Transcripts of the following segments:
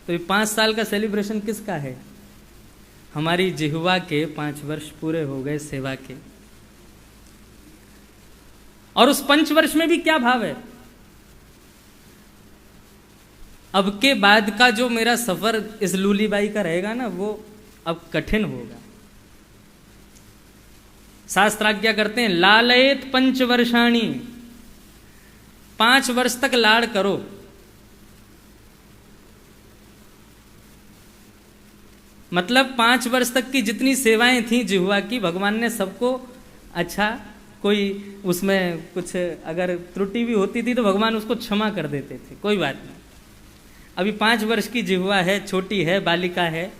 तो ये 5 साल का सेलिब्रेशन किसका है? हमारी जिह्वा के 5 वर्ष पूरे हो गए सेवा के। और उस 5 वर्ष में भी क्या भाव है? अब के बाद का जो मेरा सफर इस लूलीबाई का रहेगा ना, वो अब कठिन होगा। शास्त्राज्ञा करते हैं, लालयेत 5 वर्षाणी, 5 वर्ष तक लाड़ करो। मतलब 5 वर्ष तक की जितनी सेवाएं थी जिह्वा की, भगवान ने सबको, अच्छा कोई उसमें कुछ अगर त्रुटि भी होती थी तो भगवान उसको क्षमा कर देते थे, कोई बात नहीं। अभी 5 वर्ष की जिह्वा है, छोटी है, बालिका है,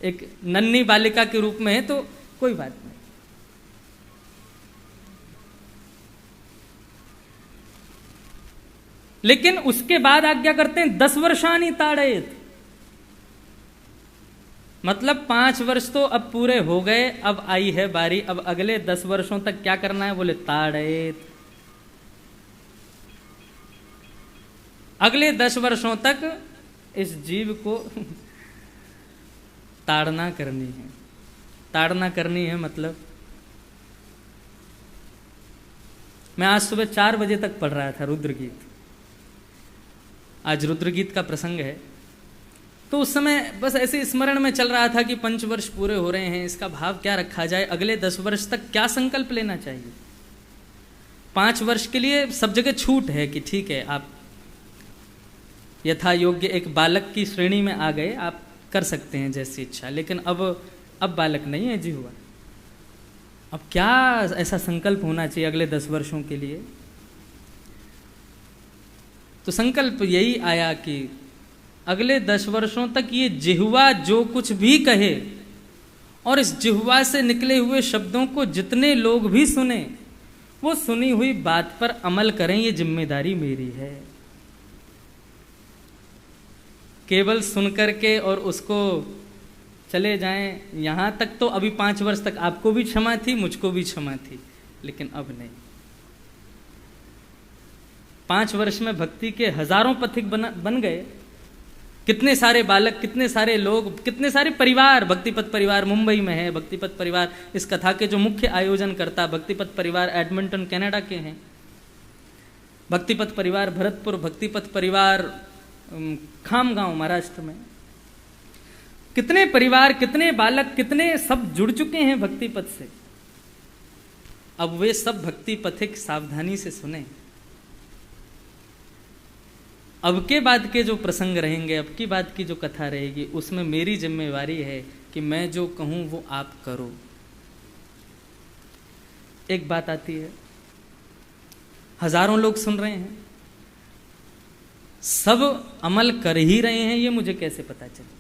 एक नन्ही बालिका के रूप में है, तो कोई बात नहीं। लेकिन उसके बाद आज्ञा करते हैं 10 वर्षानी ताड़येत, मतलब 5 वर्ष तो अब पूरे हो गए, अब आई है बारी, अब अगले 10 वर्षों तक क्या करना है? बोले ताड़येत। अगले 10 वर्षों तक इस जीव को ताड़ना करनी है। ताड़ना करनी है मतलब, मैं आज सुबह 4 बजे तक पढ़ रहा था रुद्रगीत, आज रुद्रगीत का प्रसंग है, तो उस समय बस ऐसे स्मरण में चल रहा था कि 5 वर्ष पूरे हो रहे हैं, इसका भाव क्या रखा जाए, अगले 10 वर्ष तक क्या संकल्प लेना चाहिए। 5 वर्ष के लिए सब जगह छूट है कि ठीक है, आप यथा योग्य एक बालक की श्रेणी में आ गए, आप कर सकते हैं जैसी इच्छा, लेकिन अब बालक नहीं है जिह्वा। अब क्या ऐसा संकल्प होना चाहिए अगले 10 वर्षों के लिए? तो संकल्प यही आया कि अगले 10 वर्षों तक ये जिह्वा जो कुछ भी कहे और इस जिह्वा से निकले हुए शब्दों को जितने लोग भी सुने, वो सुनी हुई बात पर अमल करें, ये जिम्मेदारी मेरी है। केवल सुन करके और उसको चले जाएं, यहां तक तो अभी 5 वर्ष तक आपको भी क्षमा थी, मुझको भी क्षमा थी, लेकिन अब नहीं। 5 वर्ष में भक्ति के हजारों पथिक बन गए। कितने सारे बालक, कितने सारे लोग, कितने सारे परिवार, भक्तिपथ परिवार मुंबई में है, भक्तिपथ परिवार इस कथा के जो मुख्य आयोजन करता, भक्तिपथ परिवार एडमंटन कनाडा के हैं, भक्तिपथ परिवार भरतपुर, भक्तिपथ परिवार खामगांव महाराष्ट्र में। कितने परिवार, कितने बालक, कितने सब जुड़ चुके हैं भक्तिपथ से। अब वे सब भक्ति पथिक सावधानी से सुने। अब के बाद के जो प्रसंग रहेंगे, अब की बात की जो कथा रहेगी, उसमें मेरी जिम्मेवारी है कि मैं जो कहूं वो आप करो। एक बात आती है, हजारों लोग सुन रहे हैं, सब अमल कर ही रहे हैं, ये मुझे कैसे पता चले?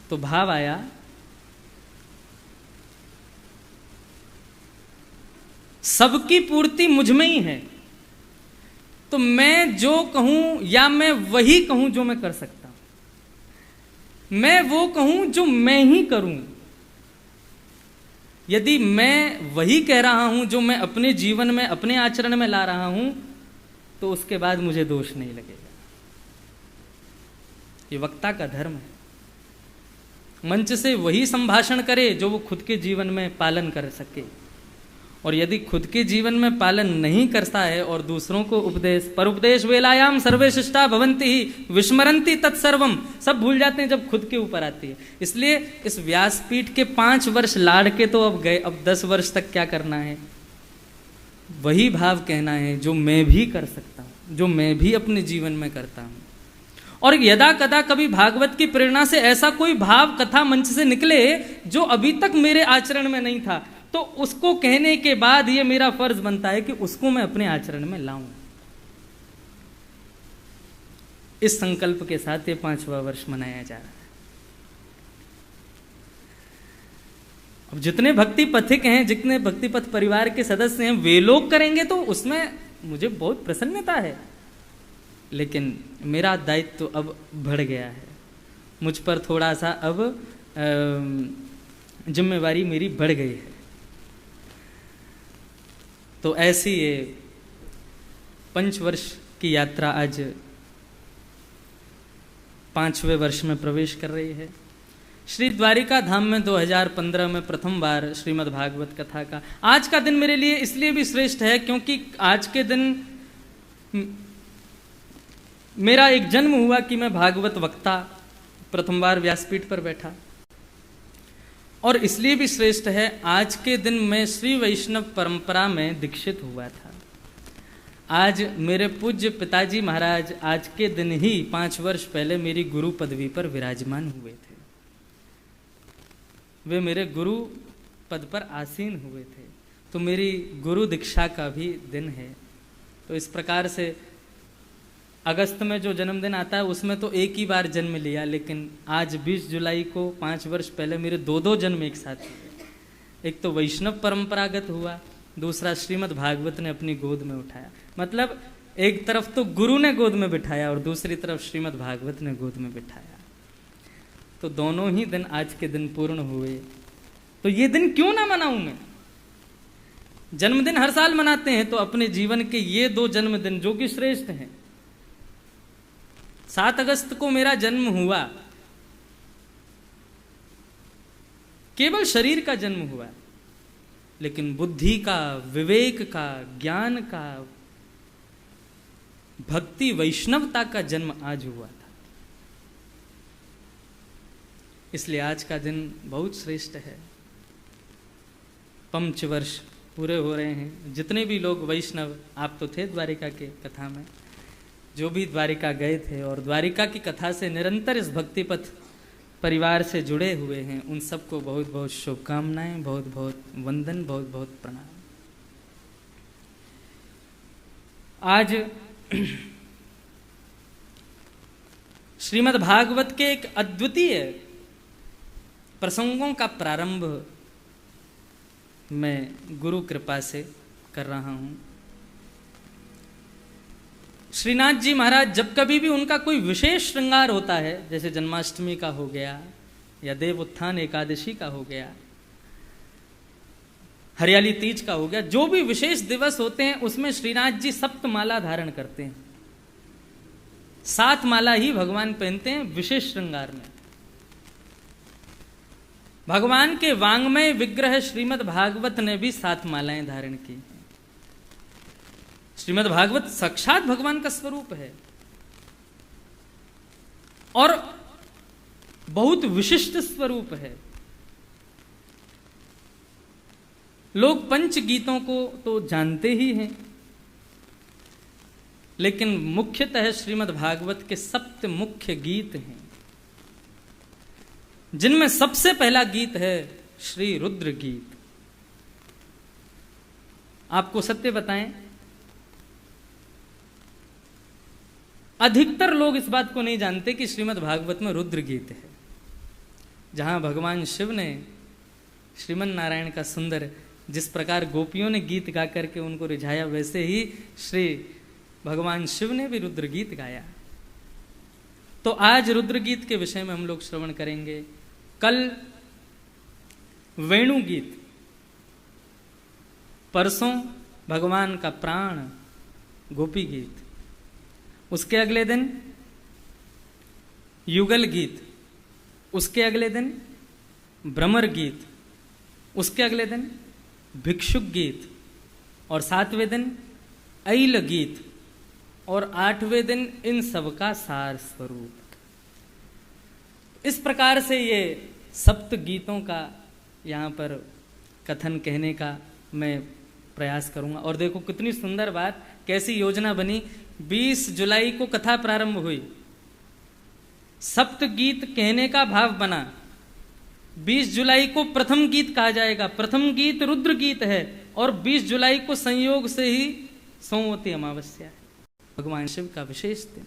तो भाव आया, सबकी पूर्ति मुझ में ही है, तो मैं जो कहूं या मैं वही कहूं जो मैं कर सकता हूं, मैं वो कहूं जो मैं ही करूं। यदि मैं वही कह रहा हूं जो मैं अपने जीवन में, अपने आचरण में ला रहा हूं, तो उसके बाद मुझे दोष नहीं लगेगा। ये वक्ता का धर्म है। मंच से वही संभाषण करे जो वो खुद के जीवन में पालन कर सके, और यदि खुद के जीवन में पालन नहीं करता है और दूसरों को उपदेश, पर उपदेश वेलायाम सर्वे शिष्टा भवन्ति ही विस्मरन्ति तत्सर्वम, सब भूल जाते हैं जब खुद के ऊपर आती है। इसलिए इस व्यासपीठ के 5 वर्ष लाड़ के तो अब गए, अब 10 वर्ष तक क्या करना है? वही भाव कहना है जो मैं भी कर सकता हूं, जो मैं भी अपने जीवन में करता हूं। और यदा कदा कभी भागवत की प्रेरणा से ऐसा कोई भाव कथा मंच से निकले जो अभी तक मेरे आचरण में नहीं था, तो उसको कहने के बाद ये मेरा फर्ज बनता है कि उसको मैं अपने आचरण में लाऊं। इस संकल्प के साथ ये 5वां वर्ष मनाया जा रहा है। अब जितने भक्ति पथिक हैं, जितने भक्तिपथ परिवार के सदस्य हैं, वे लोग करेंगे तो उसमें मुझे बहुत प्रसन्नता है, लेकिन मेरा दायित्व तो अब बढ़ गया है, मुझ पर थोड़ा सा अब जिम्मेवारी मेरी बढ़ गई है। तो ऐसी ये 5 वर्ष की यात्रा आज 5वें वर्ष में प्रवेश कर रही है। श्री द्वारिका धाम में 2015 में प्रथम बार श्रीमद् भागवत कथा का आज का दिन मेरे लिए इसलिए भी श्रेष्ठ है क्योंकि आज के दिन मेरा एक जन्म हुआ कि मैं भागवत वक्ता प्रथम बार व्यासपीठ पर बैठा। और इसलिए भी श्रेष्ठ है आज के दिन मैं श्री वैष्णव परंपरा में दीक्षित हुआ था। आज मेरे पूज्य पिताजी महाराज आज के दिन ही 5 वर्ष पहले मेरी गुरु पदवी पर विराजमान हुए थे। वे मेरे गुरु पद पर आसीन हुए थे, तो मेरी गुरु दीक्षा का भी दिन है। तो इस प्रकार से अगस्त में जो जन्मदिन आता है उसमें तो एक ही बार जन्म लिया, लेकिन आज 20 जुलाई को 5 वर्ष पहले मेरे 2 जन्म एक साथ हुए। एक तो वैष्णव परंपरागत हुआ, दूसरा श्रीमद् भागवत ने अपनी गोद में उठाया। मतलब एक तरफ तो गुरु ने गोद में बिठाया और दूसरी तरफ श्रीमद् भागवत ने गोद में बिठाया, तो दोनों ही दिन आज के दिन पूर्ण हुए। तो ये दिन क्यों ना मनाऊं मैं? जन्मदिन हर साल मनाते हैं, तो अपने जीवन के ये 2 जन्मदिन जो कि श्रेष्ठ हैं। 7 अगस्त को मेरा जन्म हुआ, केवल शरीर का जन्म हुआ, लेकिन बुद्धि का, विवेक का, ज्ञान का, भक्ति वैष्णवता का जन्म आज हुआ था। इसलिए आज का दिन बहुत श्रेष्ठ है। 5 वर्ष पूरे हो रहे हैं। जितने भी लोग वैष्णव, आप तो थे द्वारिका के कथा में, जो भी द्वारिका गए थे और द्वारिका की कथा से निरंतर इस भक्ति पथ परिवार से जुड़े हुए हैं, उन सबको बहुत बहुत शुभकामनाएं, बहुत बहुत वंदन, बहुत बहुत प्रणाम। आज श्रीमद् भागवत के एक अद्वितीय प्रसंगों का प्रारंभ मैं गुरु कृपा से कर रहा हूं। श्रीनाथ जी महाराज जब कभी भी उनका कोई विशेष श्रृंगार होता है, जैसे जन्माष्टमी का हो गया या देव उत्थान एकादशी का हो गया, हरियाली तीज का हो गया, जो भी विशेष दिवस होते हैं उसमें श्रीनाथ जी सप्तमाला धारण करते हैं। 7 माला ही भगवान पहनते हैं विशेष श्रृंगार में। भगवान के वांग्मय विग्रह श्रीमद् भागवत ने भी 7 मालाएं धारण की। श्रीमद् भागवत साक्षात भगवान का स्वरूप है और बहुत विशिष्ट स्वरूप है। लोग पंच गीतों को तो जानते ही हैं, लेकिन मुख्यतः श्रीमद् भागवत के 7 मुख्य गीत हैं, जिनमें सबसे पहला गीत है श्री रुद्र गीत। आपको सत्य बताएं, अधिकतर लोग इस बात को नहीं जानते कि श्रीमद् भागवत में रुद्र गीत है, जहां भगवान शिव ने श्रीमन नारायण का सुंदर, जिस प्रकार गोपियों ने गीत गा करके उनको रिझाया, वैसे ही श्री भगवान शिव ने भी रुद्र गीत गाया। तो आज रुद्र गीत के विषय में हम लोग श्रवण करेंगे। कल वेणु गीत, परसों भगवान का प्राण गोपी गीत, उसके अगले दिन युगल गीत, उसके अगले दिन भ्रमर गीत, उसके अगले दिन भिक्षुक गीत, और 7वें दिन ऐल गीत, और 8वें दिन इन सब का सार स्वरूप। इस प्रकार से ये 7 गीतों का यहाँ पर कथन कहने का मैं प्रयास करूंगा। और देखो कितनी सुंदर बात, कैसी योजना बनी। 20 जुलाई को कथा प्रारंभ हुई, 7 गीत कहने का भाव बना। 20 जुलाई को प्रथम गीत कहा जाएगा, प्रथम गीत रुद्र गीत है, और 20 जुलाई को संयोग से ही सोमवती अमावस्या है, भगवान शिव का विशेष दिन।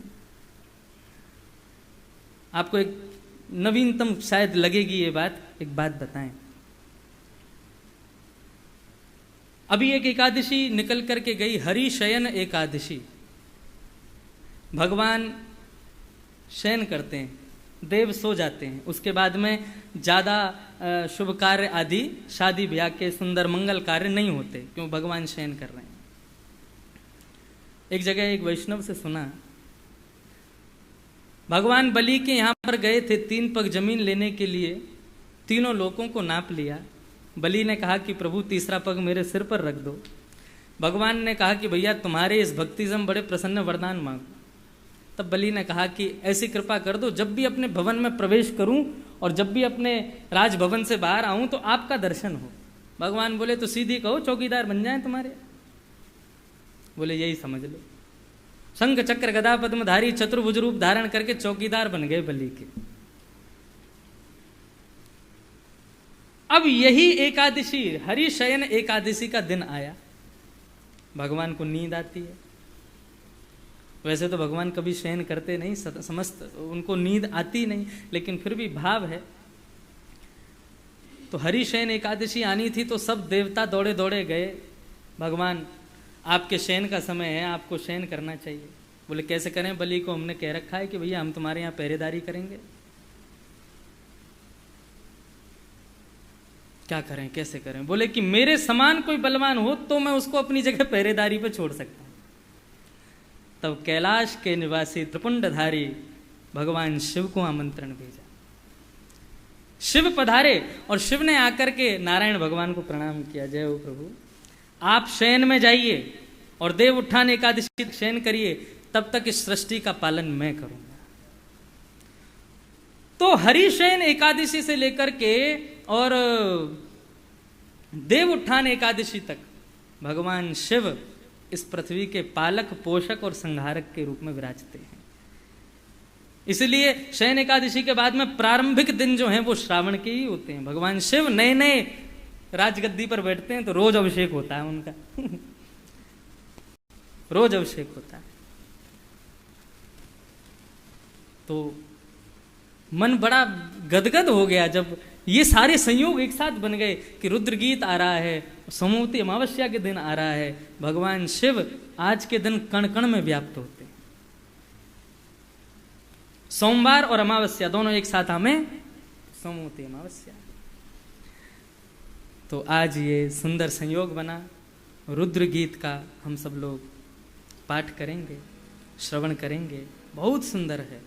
आपको एक नवीनतम शायद लगेगी ये बात, एक बात बताएं। अभी एक एकादशी निकल करके गई, हरि शयन एकादशी। भगवान शयन करते हैं, देव सो जाते हैं, उसके बाद में ज़्यादा शुभ कार्य आदि, शादी ब्याह के सुंदर मंगल कार्य नहीं होते, क्यों? भगवान शयन कर रहे हैं। एक जगह एक वैष्णव से सुना भगवान बलि के यहाँ पर गए थे 3 पग जमीन लेने के लिए, तीनों लोगों को नाप लिया। बलि ने कहा कि प्रभु तीसरा पग मेरे सिर पर रख दो। भगवान ने कहा कि भैया तुम्हारे इस भक्ति से हम बड़े प्रसन्न, वरदान मांगो। तब बलि ने कहा कि ऐसी कृपा कर दो, जब भी अपने भवन में प्रवेश करूं और जब भी अपने राजभवन से बाहर आऊं तो आपका दर्शन हो। भगवान बोले तो सीधी कहो चौकीदार बन जाएं तुम्हारे। बोले यही समझ लो। शंख चक्र गदा पद्मधारी चतुर्भुज रूप धारण करके चौकीदार बन गए बलि के। अब यही एकादशी, हरिशयन एकादशी का दिन आया। भगवान को नींद आती है। वैसे तो भगवान कभी शयन करते नहीं, समस्त उनको नींद आती नहीं, लेकिन फिर भी भाव है। तो हरिशयन एकादशी आनी थी तो सब देवता दौड़े दौड़े गए, भगवान आपके शयन का समय है, आपको शयन करना चाहिए। बोले कैसे करें, बलि को हमने कह रखा है कि भैया हम तुम्हारे यहाँ पहरेदारी करेंगे। क्या करें, कैसे करें? बोले कि मेरे समान कोई बलवान हो तो मैं उसको अपनी जगह पहरेदारी पे छोड़ सकता हूं। तब कैलाश के निवासी त्रिपुंडधारी भगवान शिव को आमंत्रण भेजा। शिव पधारे और शिव ने आकर के नारायण भगवान को प्रणाम किया। जय हो प्रभु, आप शयन में जाइए और देव उत्थान एकादशी शयन करिए, तब तक इस सृष्टि का पालन मैं करूंगा। तो हरिशयन एकादशी से लेकर के और देव उत्थान एकादशी तक भगवान शिव इस पृथ्वी के पालक, पोषक और संहारक के रूप में विराजते हैं। इसलिए शयन एकादशी के बाद में प्रारंभिक दिन जो हैं वो श्रावण के ही होते हैं। भगवान शिव नए नए राजगद्दी पर बैठते हैं तो रोज अभिषेक होता है उनका रोज अभिषेक होता है। तो मन बड़ा गदगद हो गया जब ये सारे संयोग एक साथ बन गए कि रुद्र गीत आ रहा है, सोमवती अमावस्या के दिन आ रहा है, भगवान शिव आज के दिन कण कण में व्याप्त होते हैं। सोमवार और अमावस्या दोनों एक साथ हमें सोमवती अमावस्या। तो आज ये सुंदर संयोग बना, रुद्र गीत का हम सब लोग पाठ करेंगे, श्रवण करेंगे। बहुत सुंदर है,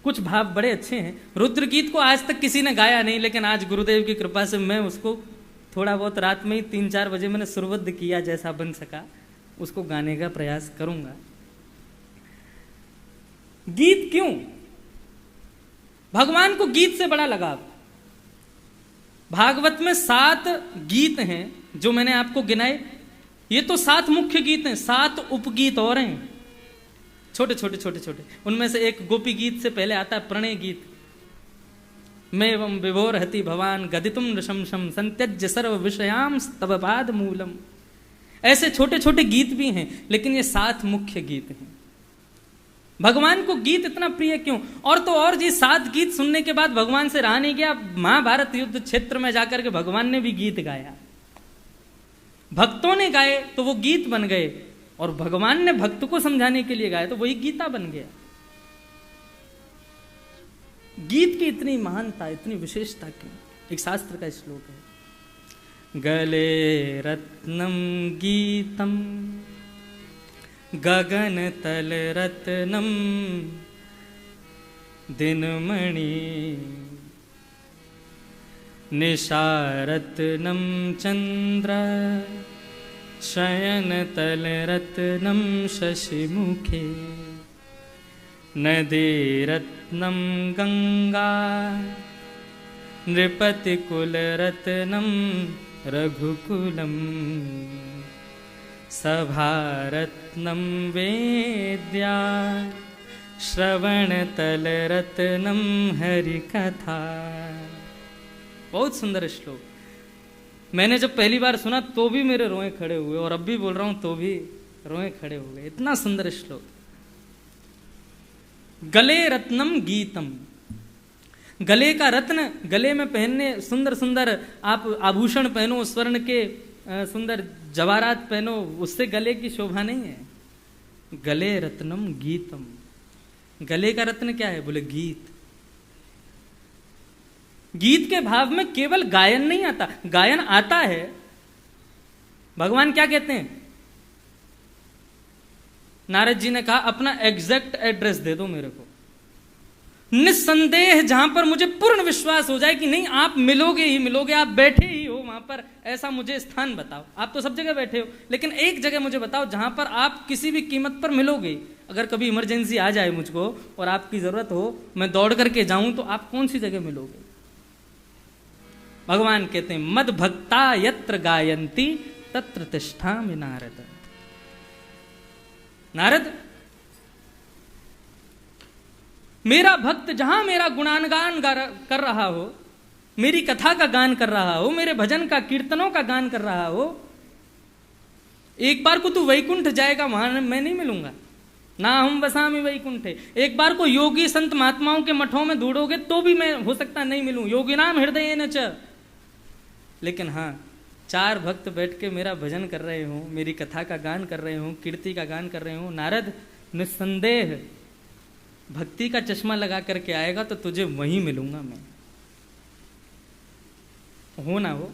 कुछ भाव बड़े अच्छे हैं। रुद्र गीत को आज तक किसी ने गाया नहीं, लेकिन आज गुरुदेव की कृपा से मैं उसको थोड़ा बहुत रात में ही 3-4 बजे मैंने सुरबद्ध किया, जैसा बन सका उसको गाने का प्रयास करूंगा। गीत क्यों? भगवान को गीत से बड़ा लगाव। भागवत में 7 गीत हैं जो मैंने आपको गिनाए। ये तो 7 मुख्य गीत हैं, 7 उपगीत और हैं छोटे छोटे छोटे छोटे। उनमें से एक गोपी गीत से पहले आता है प्रणय गीत। मेवं विभोर हति भवान गदितुम नृशंसम संत्यज्य सर्व विषयाम तव पाद मूलम। ऐसे छोटे छोटे गीत भी हैं, लेकिन ये 7 मुख्य गीत हैं। भगवान को गीत इतना प्रिय क्यों? और तो और जी 7 गीत सुनने के बाद भगवान से रहा नहीं गया। महाभारत युद्ध क्षेत्र में जाकर के भगवान ने भी गीत गाया, भक्तों ने गाए तो वो गीत बन गए, और भगवान ने भक्त को समझाने के लिए गाया तो वही गीता बन गया। गीत की इतनी महानता, इतनी विशेषता क्यों? एक शास्त्र का श्लोक है, गले रत्नम गीतम गगन तल रत्नम दिनमणि निशारत्नम चंद्र शयन तल रत्नम शशिमुखे नदी रत्नम गंगा नृपति कुल रत्नम रघुकुलम सभारत्नम वेद्या श्रवण तल रत्नम हरिकथा। बहुत सुंदर श्लोक। मैंने जब पहली बार सुना तो भी मेरे रोए खड़े हुए, और अब भी बोल रहा हूं तो भी रोए खड़े हो गए। इतना सुंदर श्लोक। गले रत्नम गीतम, गले का रत्न, गले में पहनने सुंदर सुंदर आप आभूषण पहनो, स्वर्ण के सुंदर जवाहरात पहनो, उससे गले की शोभा नहीं है। गले रत्नम गीतम, गले का रत्न क्या है? बोले गीत। गीत के भाव में केवल गायन नहीं आता, गायन आता है। भगवान क्या कहते हैं? नारद जी ने कहा अपना एग्जैक्ट एड्रेस दे दो मेरे को, निस्संदेह जहां पर मुझे पूर्ण विश्वास हो जाए कि नहीं आप मिलोगे ही मिलोगे, आप बैठे ही हो वहां पर, ऐसा मुझे स्थान बताओ। आप तो सब जगह बैठे हो, लेकिन एक जगह मुझे बताओ जहां पर आप किसी भी कीमत पर मिलोगे। अगर कभी इमरजेंसी आ जाए मुझको और आपकी जरूरत हो, मैं दौड़ करके जाऊं, तो आप कौन सी जगह मिलोगे? भगवान कहते हैं मद भक्ता यत्र गायंती तत्र तिष्ठामि नारद। नारद, मेरा भक्त जहां मेरा गुणानगान कर रहा हो, मेरी कथा का गान कर रहा हो, मेरे भजन का कीर्तनों का गान कर रहा हो, एक बार को तू वैकुंठ जाएगा, वहां मैं नहीं मिलूंगा। ना हम वसामि वैकुंठे, एक बार को योगी संत महात्माओं के मठों में ढूंढोगे तो भी मैं हो सकता नहीं मिलूं, योगी नाम हृदय न च। लेकिन हाँ, 4 भक्त बैठ के मेरा भजन कर रहे हो, मेरी कथा का गान कर रहे हो, कीर्ति का गान कर रहे हो, नारद निस्संदेह भक्ति का चश्मा लगा करके आएगा तो तुझे वहीं मिलूंगा मैं। हो ना हो,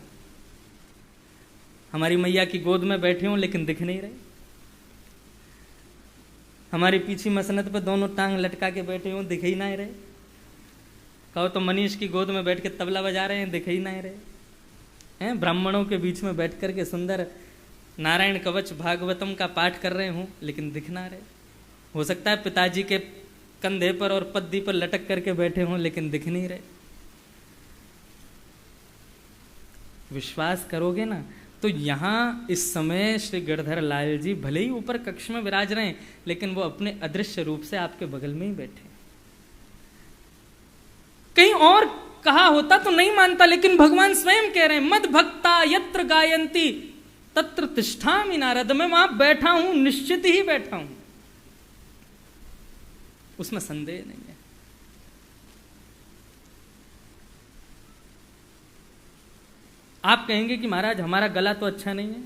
हमारी मैया की गोद में बैठे हो लेकिन दिख नहीं रहे, हमारी पीछे मसनत पे दोनों टांग लटका के बैठे हो, दिख ही नहीं रहे। कहो तो मनीष की गोद में बैठ के तबला बजा रहे हैं, दिख ही नहीं रहे हैं। ब्राह्मणों के बीच में बैठ करके सुंदर नारायण कवच भागवतम का पाठ कर रहे हो, लेकिन दिख ना रहे। हो सकता है पिताजी के कंधे पर और पद्दी पर लटक करके बैठे हों, लेकिन दिख नहीं रहे। विश्वास करोगे ना, तो यहां इस समय श्री गिरधर लाल जी भले ही ऊपर कक्ष में विराज रहे हैं, लेकिन वो अपने अदृश्य रूप से आपके बगल में ही बैठे। कहीं और कहा होता तो नहीं मानता, लेकिन भगवान स्वयं कह रहे हैं मद भक्ता यत्र गायंती तत्र तिष्ठामि नारद। मैं वहां बैठा हूं, निश्चित ही बैठा हूं, उसमें संदेह नहीं है। आप कहेंगे कि महाराज हमारा गला तो अच्छा नहीं है,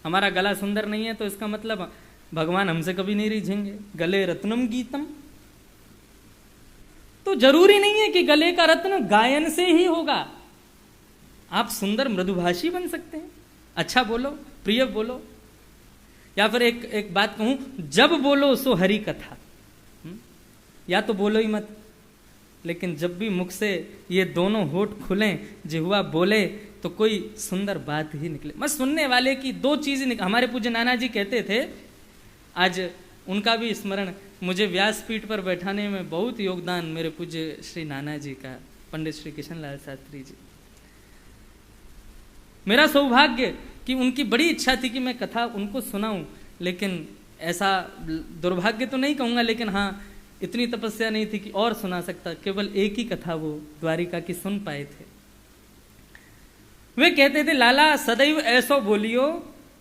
हमारा गला सुंदर नहीं है, तो इसका मतलब भगवान हमसे कभी नहीं रिझेंगे। गले रत्नम गीतम, तो जरूरी नहीं है कि गले का रत्न गायन से ही होगा। आप सुंदर मृदुभाषी बन सकते हैं, अच्छा बोलो, प्रिय बोलो, या फिर एक बात कहूं, जब बोलो सो हरि कथा, या तो बोलो ही मत, लेकिन जब भी मुख से ये दोनों होठ खुलें, जिह्वा बोले, तो कोई सुंदर बात ही निकले। बस सुनने वाले की 2 चीजें हमारे पूज्य नाना जी कहते थे, आज उनका भी स्मरण, मुझे व्यासपीठ पर बैठाने में बहुत योगदान मेरे पूज्य श्री नाना जी का, पंडित श्री किशन लाल शास्त्री जी। मेरा सौभाग्य कि उनकी बड़ी इच्छा थी कि मैं कथा उनको सुनाऊं, लेकिन ऐसा दुर्भाग्य तो नहीं कहूंगा, लेकिन हाँ इतनी तपस्या नहीं थी कि और सुना सकता। केवल एक ही कथा वो द्वारिका की सुन पाए थे। वे कहते थे लाला सदैव ऐसो बोलियो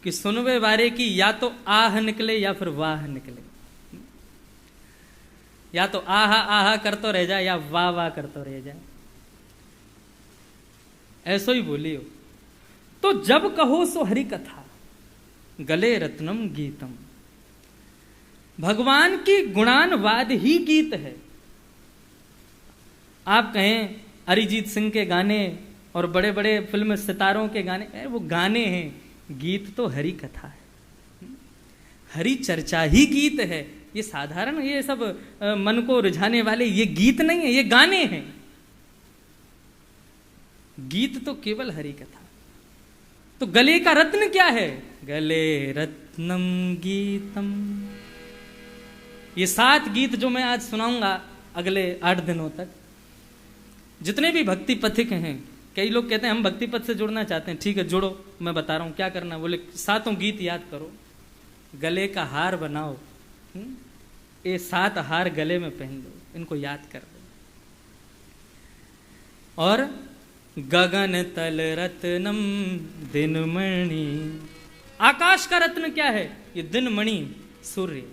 कि सुनवे बारे की या तो आह निकले या फिर वाह निकले, या तो आहा आहा करतो रह जाए या वाह वाह करतो रह जाए, ऐसो ही बोलियो। तो जब कहो सो हरि कथा गले रत्नम गीतम, भगवान की गुणानवाद ही गीत है। आप कहें अरिजीत सिंह के गाने और बड़े बड़े फिल्म सितारों के गाने, वो गाने हैं, गीत तो हरि कथा है, हरि चर्चा ही गीत है। ये साधारण ये सब मन को रिझाने वाले ये गीत नहीं है, ये गाने हैं। गीत तो केवल हरि कथा। तो गले का रत्न क्या है? गले रत्नम गीतम। ये 7 गीत जो मैं आज सुनाऊंगा अगले 8 दिनों तक, जितने भी भक्ति पथिक हैं, कई लोग कहते हैं हम भक्ति पथ से जुड़ना चाहते हैं, ठीक है जुड़ो, मैं बता रहा हूं क्या करना। बोले 7 गीत याद करो, गले का हार बनाओ, ये 7 हार गले में पहन लो, इनको याद कर दो। और गगन तल रत्नम दिनमणि, आकाश का रत्न क्या है? ये दिनमणि सूर्य,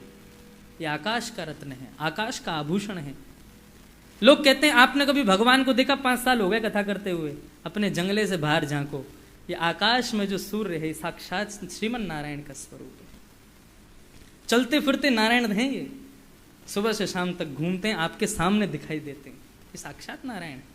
ये आकाश का रत्न है, आकाश का आभूषण है। लोग कहते हैं आपने कभी भगवान को देखा? 5 साल हो गए कथा करते हुए, अपने जंगले से बाहर झांको, ये आकाश में जो सूर्य है साक्षात श्रीमन नारायण का स्वरूप है। चलते फिरते नारायण हैं, ये सुबह से शाम तक घूमते हैं, आपके सामने दिखाई देते हैं, ये साक्षात नारायण है।